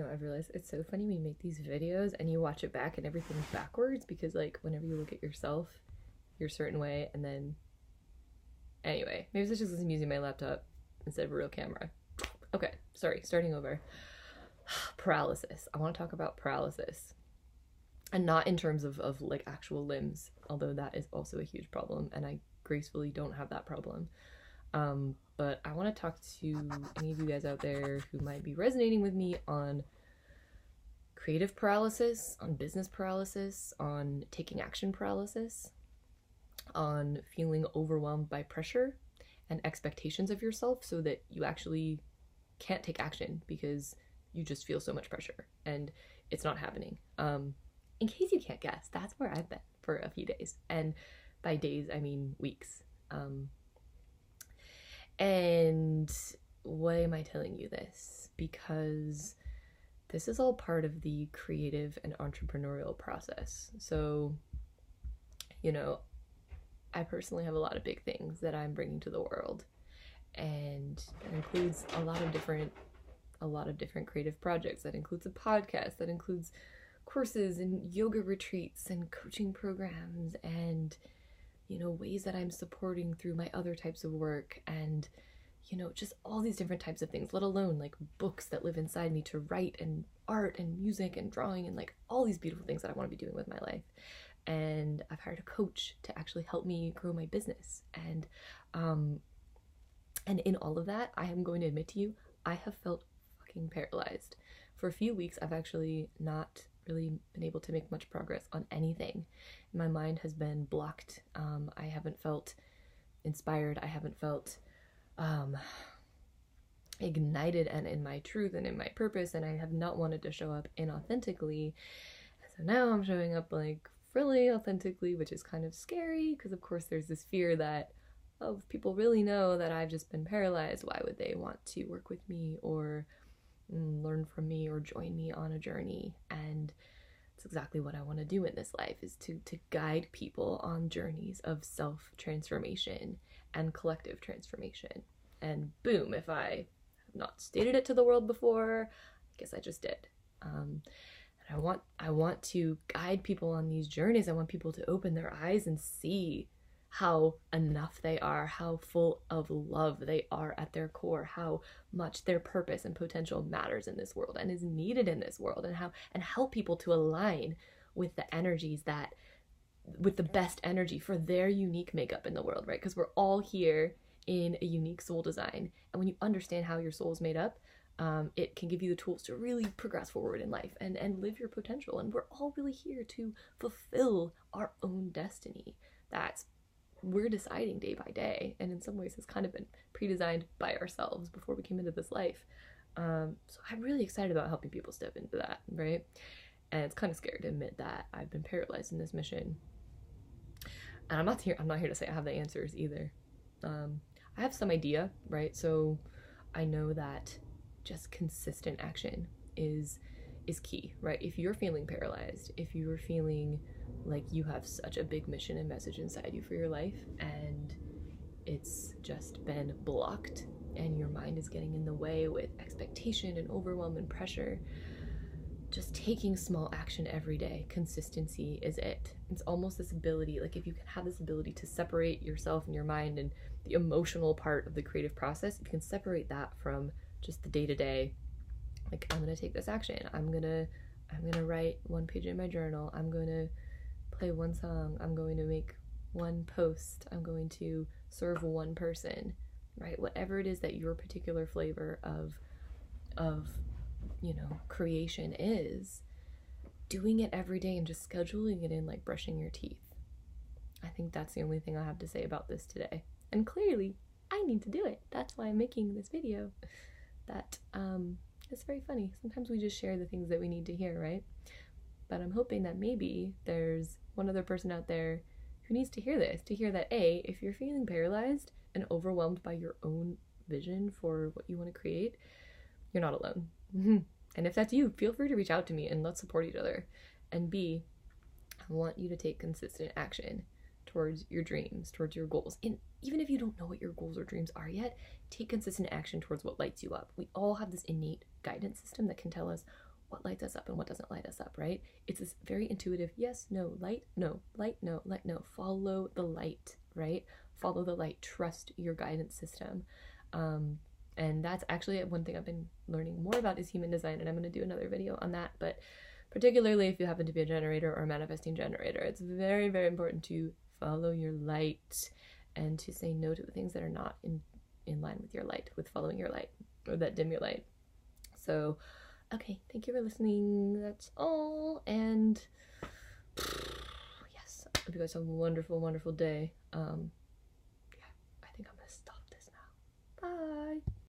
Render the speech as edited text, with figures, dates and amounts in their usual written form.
I've realized it's so funny when you make these videos and you watch it back and everything's backwards, because like whenever you look at yourself, you're a certain way, and then anyway, maybe it's just because I'm using my laptop instead of a real camera. Okay, sorry, starting over. Paralysis. I want to talk about paralysis. And not in terms of like actual limbs, although that is also a huge problem, and I gracefully don't have that problem. But I want to talk to any of you guys out there who might be resonating with me on creative paralysis, on business paralysis, on taking action paralysis, on feeling overwhelmed by pressure and expectations of yourself so that you actually can't take action because you just feel so much pressure and it's not happening. In case you can't guess, that's where I've been for a few days. And by days, I mean weeks. And why am I telling you this? Because this is all part of the creative and entrepreneurial process. So, I personally have a lot of big things that I'm bringing to the world. And that includes a lot of different creative projects. That includes a podcast, that includes courses and yoga retreats and coaching programs and ways that I'm supporting through my other types of work, and just all these different types of things, let alone like books that live inside me to write, and art and music and drawing, and like all these beautiful things that I want to be doing with my life. And I've hired a coach to actually help me grow my business, and in all of that, I am going to admit to you, I have felt fucking paralyzed. For a few weeks, I've actually not really been able to make much progress on anything. My mind has been blocked. I haven't felt inspired. I haven't felt ignited and in my truth and in my purpose, and I have not wanted to show up inauthentically. So now I'm showing up like really authentically, which is kind of scary, because of course there's this fear that, oh, if people really know that I've just been paralyzed, why would they want to work with me or learn from me or join me on a journey? And it's exactly what I want to do in this life, is to guide people on journeys of self-transformation and collective transformation. And boom, if I have not stated it to the world before, I guess I just did. And I want to guide people on these journeys. I want people to open their eyes and see how enough they are, how full of love they are at their core, how much their purpose and potential matters in this world and is needed in this world, and help people to align with the energies with the best energy for their unique makeup in the world, right? Because we're all here in a unique soul design, and when you understand how your soul is made up, it can give you the tools to really progress forward in life and live your potential. And we're all really here to fulfill our own destiny. We're deciding day by day, and in some ways has kind of been pre-designed by ourselves before we came into this life. So I'm really excited about helping people step into that, right? And it's kind of scary to admit that I've been paralyzed in this mission. And I'm not here to say I have the answers either. I have some idea, right? So I know that just consistent action is key, right? If you're feeling paralyzed, if you're feeling like you have such a big mission and message inside you for your life, and it's just been blocked, and your mind is getting in the way with expectation and overwhelm and pressure, just taking small action every day, consistency is it. It's almost this ability, like if you can have this ability to separate yourself and your mind and the emotional part of the creative process, if you can separate that from just the day-to-day, like I'm gonna take this action, I'm gonna write one page in my journal, I'm gonna play one song, I'm going to make one post, I'm going to serve one person, right? Whatever it is that your particular flavor of creation is, doing it every day and just scheduling it in like brushing your teeth. I think that's the only thing I have to say about this today. And clearly, I need to do it. That's why I'm making this video. It's very funny. Sometimes we just share the things that we need to hear, right? But I'm hoping that maybe there's one other person out there who needs to hear this, to hear that A, if you're feeling paralyzed and overwhelmed by your own vision for what you want to create, you're not alone. And if that's you, feel free to reach out to me and let's support each other. And B, I want you to take consistent action towards your dreams, towards your goals. And even if you don't know what your goals or dreams are yet, take consistent action towards what lights you up. We all have this innate guidance system that can tell us what lights us up and what doesn't light us up, right? It's this very intuitive yes, no, light, no, light, no, light, no. Follow the light, right? Follow the light. Trust your guidance system. And that's actually one thing I've been learning more about is human design, and I'm going to do another video on that. But particularly if you happen to be a generator or a manifesting generator, it's very, very important to follow your light and to say no to the things that are not in line with your light, with following your light, or that dim your light. So, okay, thank you for listening. That's all. And yes, I hope you guys have a wonderful, wonderful day. Yeah, I think I'm going to stop this now. Bye.